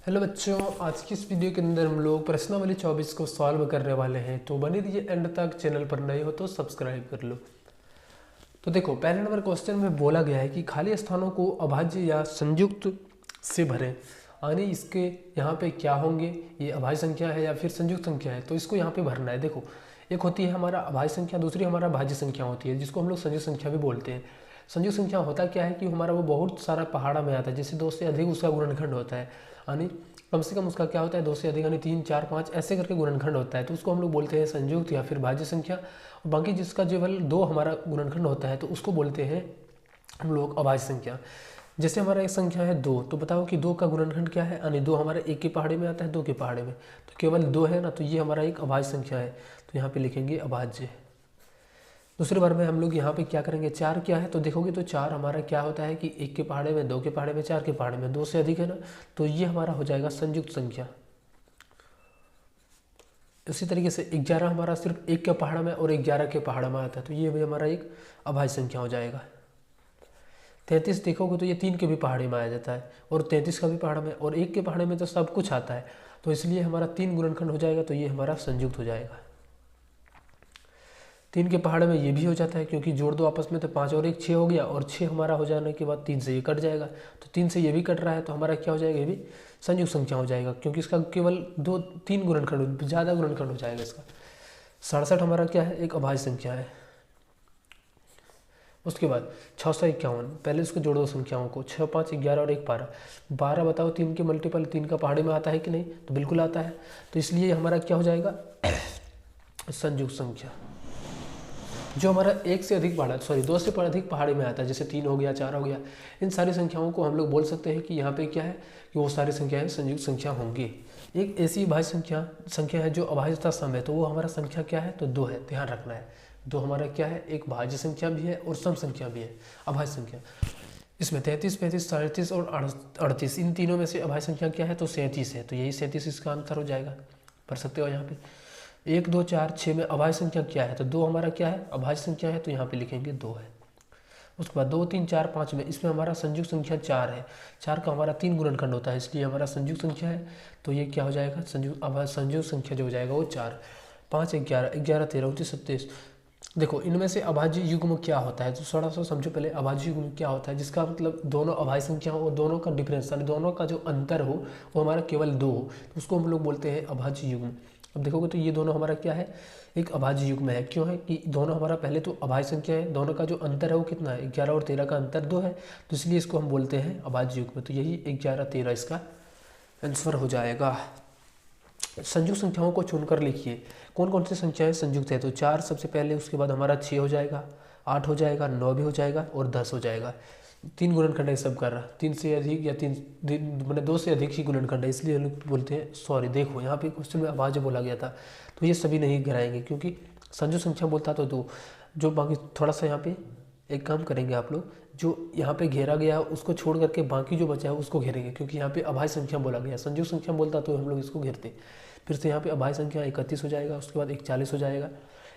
Hello बच्चों, आज की इस वीडियो के अंदर हम लोग प्रश्नावली 24 को सॉल्व करने वाले हैं। तो बने रहिए एंड तक। चैनल पर नए हो तो सब्सक्राइब कर लो। तो देखो, पहले नंबर क्वेश्चन में बोला गया है कि खाली स्थानों को अभाज्य या संयुक्त से भरें। यानी इसके यहाँ पे क्या होंगे, ये अभाज्य संख्या है या फिर संयुक्त संख्या है, तो इसको यहाँ पे भरना है। देखो, एक होती है हमारा अभाज्य संख्या, दूसरी हमारा भाज्य संख्या होती है, जिसको हम लोग संयुक्त संख्या भी बोलते हैं। संयुक्त संख्या होता क्या है कि हमारा वो बहुत सारा पहाड़ा में आता है, जैसे 2 से अधिक उसका गुणनखंड होता है। यानी कम से कम उसका क्या होता है, 2 से अधिक, यानी 3, 4, 5 ऐसे करके गुणनखंड होता है, तो उसको हम लोग बोलते हैं संयुक्त या फिर भाज्य संख्या। और बाकी जिसका केवल 2 हमारा गुणनखंड होता है तो उसको बोलते हैं हम लोग अभाज्य संख्या। जैसे हमारा एक संख्या है 2, तो बताओ कि 2 का गुणनखंड क्या है, यानी 2 हमारे 1 के पहाड़े में आता है, 2 के पहाड़े में, तो केवल 2 है ना, तो ये हमारा एक अभाज्य संख्या है, तो यहाँ पे लिखेंगे अभाज्य। दूसरे बार में हम लोग यहाँ पे क्या करेंगे, 4 क्या है, तो देखोगे तो 4 हमारा क्या होता है कि 1 के पहाड़े में, 2 के पहाड़े में, 4 के पहाड़े में, 2 से अधिक है ना, तो ये हमारा हो जाएगा संयुक्त संख्या। इसी तरीके से 11 हमारा सिर्फ 1 के पहाड़ में और 11 के पहाड़ में आता है, तो ये भी हमारा एक अभाज्य संख्या हो जाएगा। 33 देखोगे तो ये 3 के भी पहाड़े में आ जाता है, और 33 का भी पहाड़ में, और 1 के पहाड़े में तो सब कुछ आता है, तो इसलिए हमारा 3 गुणनखंड हो जाएगा, तो ये हमारा संयुक्त हो जाएगा। 3 के पहाड़ में ये भी हो जाता है, क्योंकि जोड़ दो आपस में, तो 5 और 1 6 हो गया, और 6 हमारा हो जाने के बाद 3 से ये कट जाएगा, तो 3 से ये भी कट रहा है, तो हमारा क्या हो जाएगा, ये भी संयुक्त संख्या हो जाएगा, क्योंकि इसका केवल 2-3 गुणनखंड, ज़्यादा गुणनखंड हो जाएगा इसका। 67 हमारा क्या है, एक अभाज्य संख्या है। उसके बाद 651, पहले उसको जोड़ो संख्याओं को, 6, 5, 11 और 1 12। 12 बताओ 3 के मल्टीपल, 3 का पहाड़े में आता है कि नहीं, तो बिल्कुल आता है, तो इसलिए हमारा क्या हो जाएगा, संयुक्त संख्या। जो हमारा 1 से अधिक पहाड़ा, सॉरी 2 से अधिक पहाड़े में आता है, जैसे 3 हो गया, 4 हो गया, इन सारी संख्याओं को हम लोग बोल सकते हैं कि यहाँ पे क्या है कि वो सारी संख्याएं संयुक्त संख्या होंगी। एक ऐसी भाज्य संख्या है जो अभाज्यता सम है, तो वो हमारा संख्या क्या है, तो 2 है, ध्यान रखना है। 2 हमारा क्या है, एक भाज्य संख्या भी है और सम संख्या भी है, अभाज्य संख्या। इसमें 33, 35, 37 और 38, इन तीनों में से अभाज्य संख्या क्या है, तो 37 है, तो यही 37 इसका आंसर हो जाएगा। पढ़ सकते हो यहाँ पे। 1, 2, 4, 6 में अभाज्य संख्या क्या है, तो 2 हमारा क्या है, अभाज्य संख्या है, तो यहाँ पे लिखेंगे 2 है। उसके बाद 2, 3, 4, 5 में, इसमें हमारा संयुक्त संख्या 4 है, 4 का हमारा 3 गुणनखंड होता है, इसलिए हमारा संयुक्त संख्या है, तो ये क्या हो जाएगा, संयुक्त संख्या जो हो जाएगा वो 4। 5, 11, 11, 13, 29, 27। देखो, इनमें से अभाज्य युग्म क्या होता है, तो थोड़ा सा समझो पहले। अभाज्य युग्म क्या होता है, जिसका मतलब दोनों अभाज्य संख्या हो, दोनों का डिफरेंस, यानी दोनों का जो अंतर हो वो हमारा केवल 2 हो, तो उसको हम लोग बोलते हैं अभाज्य युग्म। अब देखोगे तो ये दोनों हमारा क्या है, एक अभाज्य युग्म है। क्यों है कि दोनों हमारा पहले तो अभाज्य संख्या है, दोनों का जो अंतर है वो कितना है, 11 और 13 का अंतर 2 है, तो इसलिए इसको हम बोलते हैं अभाज्य युग्म। तो यही 11, 13 इसका आंसर हो जाएगा। संयुक्त संख्याओं को चुनकर लिखिए, कौन कौन सी संख्याएं संयुक्त है, तो 4 सबसे पहले, उसके बाद हमारा 6 हो जाएगा, 8 हो जाएगा, 9 भी हो जाएगा और 10 हो जाएगा। 3 गुणनखंड है सब कर रहा, 3 से अधिक या 3 मैंने 2 से अधिक ही गुणनखंड है, इसलिए लोग बोलते हैं। सॉरी, देखो यहाँ पे क्वेश्चन में अभाज्य बोला गया था, तो ये सभी नहीं गिराएंगे, क्योंकि संयुक्त संख्या बोलता तो 2, जो बाकी थोड़ा सा यहाँ पे एक काम करेंगे आप लोग, जो यहाँ पे घेरा गया है उसको छोड़ करके बाकी जो बचा है उसको घेरेंगे, क्योंकि यहाँ पे अभाज्य संख्या बोला गया है। संयुक्त संख्या बोलता तो हम लोग इसको घेरते। फिर से यहाँ पे अभाज्य संख्या 31 हो जाएगा, उसके बाद 41 हो जाएगा।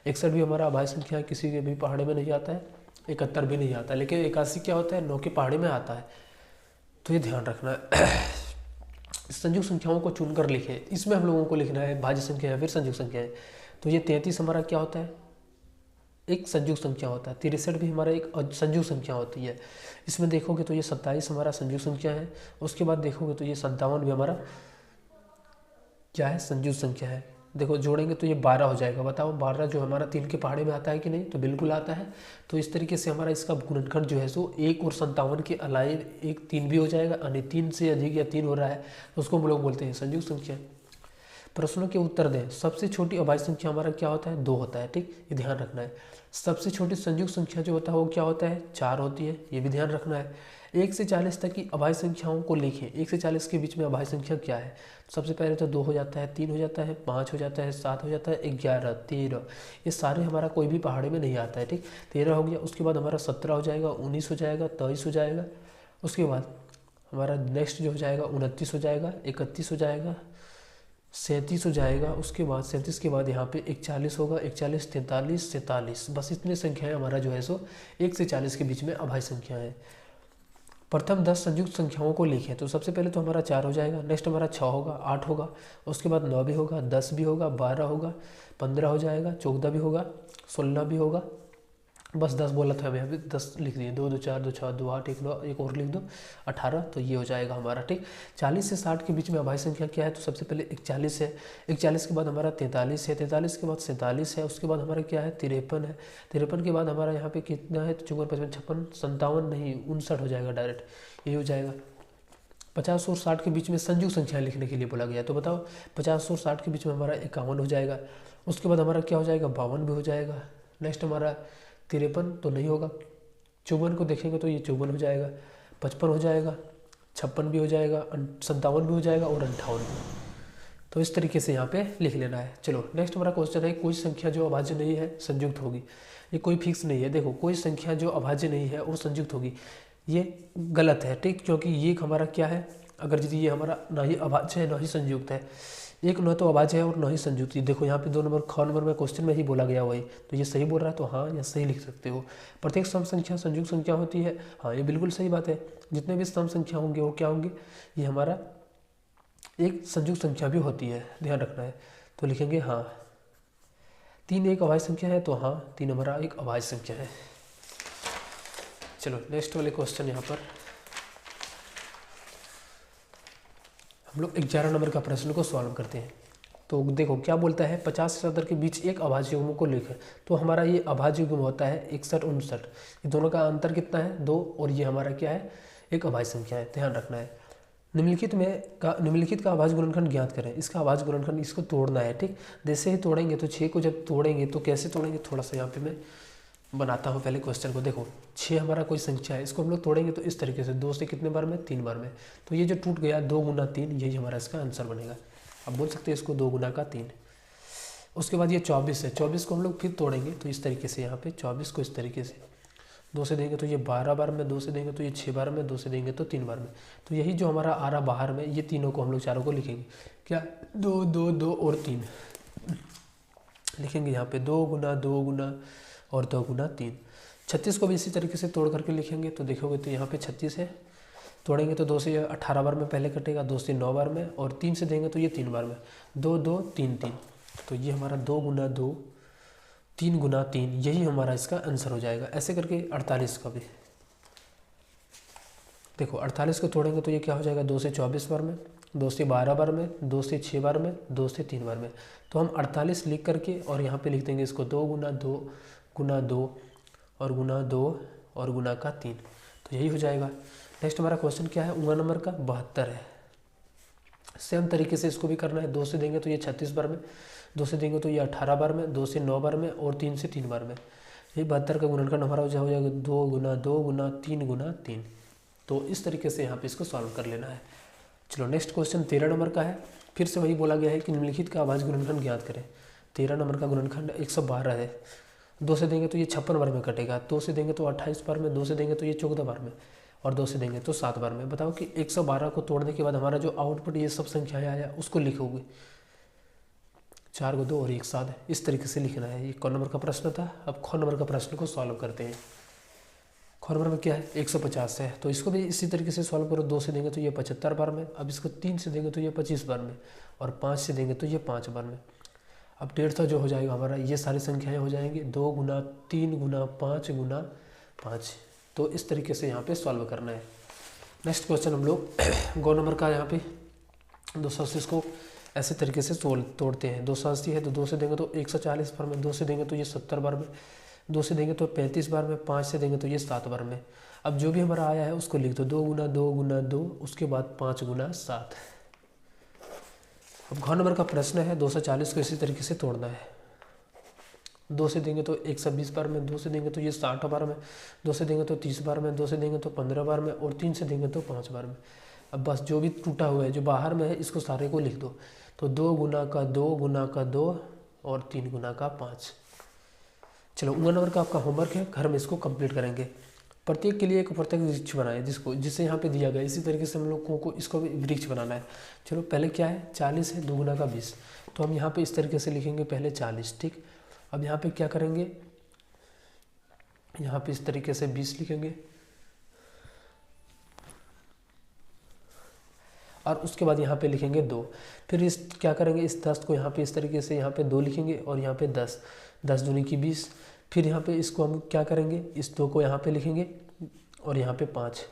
61 भी हमारा अभाज्य संख्या है, किसी के भी पहाड़े में नहीं आता है। 71 भी नहीं आता, लेकिन 81 क्या होता है, 9 के पहाड़े में आता है, तो ये ध्यान रखना है। संयुक्त संख्याओं को चुनकर लिखें, इसमें हम लोगों को लिखना है भाज्य संख्या या फिर संयुक्त संख्या है। तो ये 33 हमारा क्या होता है, एक संयुक्त संख्या होता है। 63 भी हमारा एक संयुक्त संख्या होती है। इसमें देखोगे तो ये 27 हमारा संयुक्त संख्या है। उसके बाद देखोगे तो ये 57 भी हमारा क्या है, संयुक्त संख्या है। देखो, जोड़ेंगे तो ये 12 हो जाएगा। बताओ 12 जो हमारा 3 के पहाड़े में आता है कि नहीं, तो बिल्कुल आता है। तो इस तरीके से हमारा इसका गुणनखंड जो है सो 1 और 57 के अलावा एक 3 भी हो जाएगा, यानी 3 से अधिक या 3 हो रहा है, तो उसको हम लोग बोलते हैं संयुक्त संख्या। प्रश्नों के उत्तर दें। सबसे छोटी अभाज्य संख्या हमारा क्या होता है, 2 होता है, ठीक, ये ध्यान रखना है। सबसे छोटी संयुक्त संख्या जो होता है वो क्या होता है, 4 होती है, ये भी ध्यान रखना है। 1 से 40 तक की अभाज्य संख्याओं को लिखें। 1 से 40 के बीच में अभाज्य संख्या क्या है, सबसे पहले तो 2 हो जाता है, 3 हो जाता है, 5 हो जाता है, 7 हो जाता है, 11, 13, ये सारे हमारा कोई भी पहाड़े में नहीं आता है, ठीक। 13 हो गया, उसके बाद हमारा 17 हो जाएगा, 19 हो जाएगा, 23 हो जाएगा, उसके बाद हमारा नेक्स्ट जो हो जाएगा 29 हो जाएगा, 31 हो जाएगा, 37 हो जाएगा, उसके बाद 37 के बाद यहाँ पे 41 होगा, 41, 43, 47, बस इतनी संख्याएं हमारा जो है सो 1 से 40 के बीच में अभाज्य संख्या है। प्रथम 10 संयुक्त संख्याओं को लिखें। तो सबसे पहले तो हमारा 4 हो जाएगा, नेक्स्ट हमारा 6 होगा, 8 होगा, उसके बाद 9 भी होगा, 10 भी होगा, 12 होगा, 15 हो जाएगा, 14 भी होगा, 16 भी होगा, बस 10 बोला था हमें, अभी 10 लिख दिए, 2 2 4 2 6 2 8 1 9, एक और लिख दो 18। तो ये हो जाएगा हमारा, ठीक। 40 से 60 के बीच में अभाज्य संख्या क्या है? तो सबसे पहले 41 है, 41 के बाद हमारा 43 है, 43 के बाद 47 है, उसके बाद हमारा क्या है? 53 है, 53 के बाद हमारा यहाँ पे कितना है? तो 54 55 56 57 नहीं 59 हो जाएगा डायरेक्ट, ये हो जाएगा। 50 और 60 के बीच में संयुक्त संख्या लिखने के लिए बोला गया है, तो बताओ 50 और 60 के बीच में हमारा 51 हो जाएगा, उसके बाद हमारा क्या हो जाएगा? 52 भी हो जाएगा, नेक्स्ट हमारा 53 तो नहीं होगा, 54 को देखेंगे तो ये 54 हो जाएगा, 55 हो जाएगा, 56 भी हो जाएगा, 57 भी हो जाएगा और 58 भी। तो इस तरीके से यहाँ पे लिख लेना है। चलो नेक्स्ट हमारा क्वेश्चन है, कोई संख्या जो अभाज्य नहीं है संयुक्त होगी। ये कोई फिक्स नहीं है, देखो कोई संख्या जो अभाज्य नहीं है वो संयुक्त होगी, ये गलत है, ठीक। क्योंकि ये हमारा क्या है? अगर यदि ये हमारा ना ही अभाज्य है ना ही संयुक्त है, एक न तो अभाज्य है और न ही संयुक्त। देखो यहाँ पे 2 नंबर ख नंबर में क्वेश्चन में ही बोला गया वही, तो ये सही बोल रहा है, तो हाँ या सही लिख सकते हो। प्रत्येक सम संख्या संयुक्त संख्या होती है, हाँ ये बिल्कुल सही बात है। जितने भी सम संख्या होंगे वो क्या होंगे? ये हमारा एक संयुक्त संख्या भी होती है, ध्यान रखना है। तो लिखेंगे हाँ। 3 एक अभाज्य संख्या है, तो हाँ 3 हमारा एक अभाज्य संख्या है। चलो नेक्स्ट वाले क्वेश्चन यहाँ पर हम लोग 11 नंबर का प्रश्न को सॉल्व करते हैं। तो देखो क्या बोलता है, 50 से 70 के बीच एक अभाज्य युग्म को लिखें। तो हमारा ये अभाज्य युग्म होता है 61 59, ये दोनों का अंतर कितना है? 2, और ये हमारा क्या है? एक अभाज्य संख्या है, ध्यान रखना है। निम्नलिखित का अभाज्य गुणनखंड ज्ञात करें। इसका अभाज्य गुणनखंड इसको तोड़ना है, ठीक। जैसे ही तोड़ेंगे तो 6 को जब तोड़ेंगे तो कैसे तोड़ेंगे, थोड़ा सा यहाँ पे मैं बनाता हूँ पहले क्वेश्चन को। देखो 6 हमारा कोई संख्या है, इसको हम लोग तोड़ेंगे तो इस तरीके से 2 से कितने बार में? 3 बार में। तो ये जो टूट गया 2 गुना 3, यही हमारा इसका आंसर बनेगा। अब बोल सकते हैं इसको 2 गुना का 3। उसके बाद ये 24 है, 24 को हम लोग फिर तोड़ेंगे तो इस तरीके से, यहाँ पे 24 को इस तरीके से 2 से देंगे तो ये 12 बार में, 2 से देंगे तो ये 6 बार में, 2 से देंगे तो 3 बार में। तो यही जो हमारा आ रहा बाहर में, ये तीनों को हम लोग चारों को लिखेंगे क्या? 2 2 2 और 3 लिखेंगे यहाँ पे, 2 गुना 2 गुना और 2 गुना 3। 36 को भी इसी तरीके से तोड़ करके लिखेंगे, तो देखोगे तो यहाँ पे 36 है, तोड़ेंगे तो 2 से 18 बार में पहले कटेगा, 2 से 9 बार में, और 3 से देंगे तो ये 3 बार में, 2 2 3 3। तो ये हमारा 2 गुना 2 3 गुना 3, यही हमारा इसका आंसर हो जाएगा। ऐसे करके 48 का भी देखो, 48 को तोड़ेंगे तो ये क्या हो जाएगा? 2 से 24 बार में, 2 से 12 बार में, 2 से 6 बार में, 2 से 3 बार में। तो हम 48 लिख करके और यहाँ पे लिख देंगे इसको 2 गुना 2 गुना 2 और गुना 2 और गुना का 3। तो यही हो जाएगा। नेक्स्ट हमारा क्वेश्चन क्या है? 19 नंबर का 72 है। सेम तरीके से इसको भी करना है। 2 से देंगे तो ये 36 बार में, 2 से देंगे तो ये 18 बार में, 2 से 9 बार में और 3 से 3 बार में। ये 72 का गुणनखंड हमारा हो जाएगा 2 गुना 2 गुना 3 गुना 3। तो इस तरीके से यहाँ पे इसको सॉल्व कर लेना है। चलो नेक्स्ट क्वेश्चन 13 नंबर का है। फिर से वही बोला गया है कि निम्नलिखित का अभाज्य गुणनखंड ज्ञात करें। 13 नंबर का गुणनखंड 112 है। 2 से देंगे तो ये 56 बार में कटेगा, 2 से देंगे तो 28 बार में, 2 से देंगे तो ये 14 बार में, और 2 से देंगे तो 7 बार में। बताओ कि 112 को तोड़ने के बाद हमारा जो आउटपुट ये सब संख्याएं आया उसको लिखोगे। 4 को 2 और 1 7, इस तरीके से लिखना है। ये क नंबर का प्रश्न था। अब ख नंबर का प्रश्न को सॉल्व करते हैं। ख नंबर में क्या है? 150 है, तो इसको भी इसी तरीके से सॉल्व करो। 2 से देंगे तो ये 75 बार में, अब इसको 3 से देंगे तो ये 25 बार में, और 5 से देंगे तो ये 5 बार में। अब 150 जो हो जाएगा हमारा, ये सारी संख्याएं हो जाएंगी 2 गुना 3 गुना 5 गुना 5। तो इस तरीके से यहाँ पे सॉल्व करना है। नेक्स्ट क्वेश्चन हम लोग गौ नंबर का यहाँ पे 280 को ऐसे तरीके से तोड़ते हैं। 280 है तो 2 से देंगे तो 140 बार में, 2 से देंगे तो ये 70 बार में, 2 से देंगे तो 35 बार में, 5 से देंगे तो ये 7 बार में। अब जो भी हमारा आया है उसको लिख दो, 2 गुना 2 गुना 2, उसके बाद 5 गुना 7। अब घ नंबर का प्रश्न है 240 को इसी तरीके से तोड़ना है। 2 से देंगे तो 120 बार में, 2 से देंगे तो ये 60 बार में, 2 से देंगे तो 30 बार में, 2 से देंगे तो 15 बार में, और 3 से देंगे तो 5 बार में। अब बस जो भी टूटा हुआ है जो बाहर में है इसको सारे को लिख दो। तो 2 गुना का 2 गुना का 2 और 3 गुना का 5। चलो 19 नंबर का आपका होमवर्क है, घर में इसको कंप्लीट करेंगे। प्रत्येक के लिए एक प्रत्येक वृक्ष बनाए जिसे यहाँ पे दिया गया। इसी तरीके से हम लोगों को इसको भी वृक्ष बनाना है। चलो पहले क्या है? 40 है, 2 गुना का 20। तो हम यहाँ पे इस तरीके से लिखेंगे पहले 40, ठीक। अब यहाँ पे क्या करेंगे? यहाँ पे इस तरीके से 20 लिखेंगे, और उसके बाद यहाँ पे लिखेंगे 2। फिर इस क्या करेंगे, इस 10 को यहाँ पे इस तरीके से यहाँ पे 2 लिखेंगे और यहाँ पे 10, 10 दूनी की 20। फिर यहाँ पे इसको हम क्या करेंगे, इस 2 को यहाँ पे लिखेंगे और यहाँ पे 5।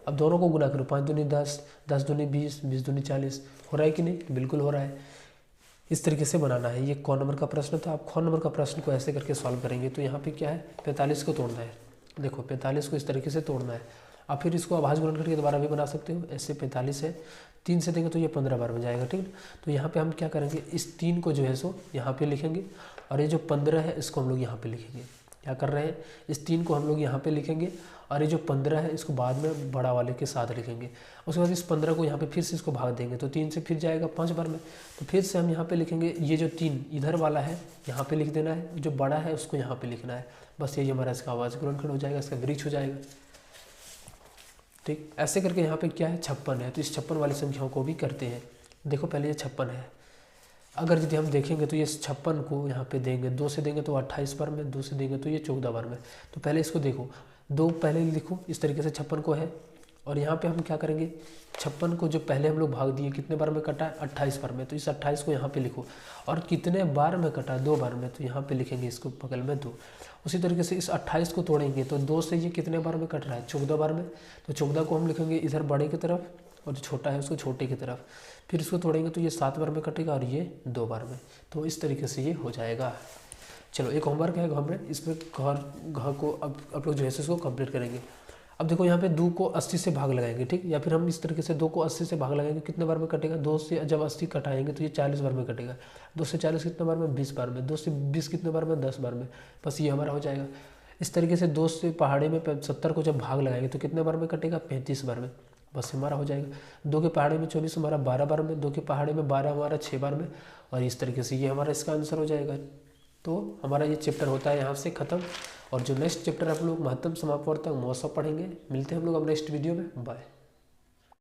अब दोनों को गुना करो, 5 दूनी 10, 10 दूनी 20, 20 दूनी 40। हो रहा है कि नहीं? बिल्कुल हो रहा है। इस तरीके से बनाना है। ये कौन नंबर का प्रश्न था? आप कौन नंबर का प्रश्न को ऐसे करके सॉल्व करेंगे। तो यहाँ पे क्या है, 45 को तोड़ना है। देखो 45 को इस तरीके से तोड़ना है। अब फिर इसको अभाज्य गुणन करके दोबारा भी बना सकते हो। ऐसे 45 है, 3 से देंगे तो ये 15 बार में जाएगा, ठीक है। तो यहाँ पे हम क्या करेंगे, इस 3 को जो है सो यहाँ पे लिखेंगे और ये जो 15 है इसको हम लोग यहाँ पे लिखेंगे। क्या कर रहे हैं, इस 3 को हम लोग यहाँ पे लिखेंगे और ये जो 15 है इसको बाद में बड़ा वाले के साथ लिखेंगे। उसके बाद इस 15 को यहाँ पे फिर से इसको भाग देंगे तो 3 से फिर जाएगा 5 बार में। तो फिर से हम यहाँ पे लिखेंगे, ये जो 3 इधर वाला है यहाँ पे लिख देना है, जो बड़ा है उसको यहाँ पे लिखना है। बस यही हमारा इसका अभाज्य गुणनखंड हो जाएगा, इसका वृक्ष हो जाएगा। ठीक, ऐसे करके यहाँ पे क्या है, 56 है। तो इस 56 वाली संख्याओं को भी करते हैं। देखो पहले ये 56 है, अगर यदि हम देखेंगे तो ये 56 को यहाँ पे देंगे, 2 से देंगे तो 28 बार में, 2 से देंगे तो ये 14 बार में। तो पहले इसको देखो, 2 पहले लिखो इस तरीके से 56 को है और यहाँ पे हम क्या करेंगे, 56 को जो पहले हम लोग भाग दिए कितने बार में कटा है, 28 बार में। तो इस 28 को यहाँ पे लिखो और कितने बार में कटा, 2 बार में। तो यहाँ पे लिखेंगे इसको बगल में 2। उसी तरीके से इस 28 को तोड़ेंगे तो 2 से ये कितने बार में कट रहा है, 14 बार में। तो 14 को हम लिखेंगे इधर बड़े की तरफ और जो छोटा है उसको छोटे की तरफ। फिर इसको तोड़ेंगे तो ये 7 बार में कटेगा और ये 2 बार में। तो इस तरीके से ये हो जाएगा। चलो एक होमवर्क है घर में, इसमें घर को अब आप लोग जो है इसको कंप्लीट करेंगे। अब देखो यहाँ पे 2 को 80 से भाग लगाएंगे, ठीक। या फिर हम इस तरीके से 2 को 80 से भाग लगाएंगे, कितने बार में कटेगा, 2 से जब 80 कटाएंगे तो ये 40 बार में कटेगा। 2 से 40 कितने बार में, 20 बार में। 2 से 20 कितने बार में, 10 बार में। बस ये हमारा हो जाएगा। इस तरीके से 2 से पहाड़ी में 70 को जब भाग लगाएंगे तो कितने बार में कटेगा, 35 बार में। बस हमारा हो जाएगा। 2 के पहाड़ी में 24 हमारा 12 बार में, 2 के पहाड़ी में 12 हमारा 6 बार में। और इस तरीके से ये हमारा इसका आंसर हो जाएगा। तो हमारा ये चैप्टर होता है यहाँ से ख़त्म। और जो नेक्स्ट चैप्टर आप लोग महत्तम समापवर्तक महोत्सव पढ़ेंगे। मिलते हैं हम लोग अब नेक्स्ट वीडियो में। बाय।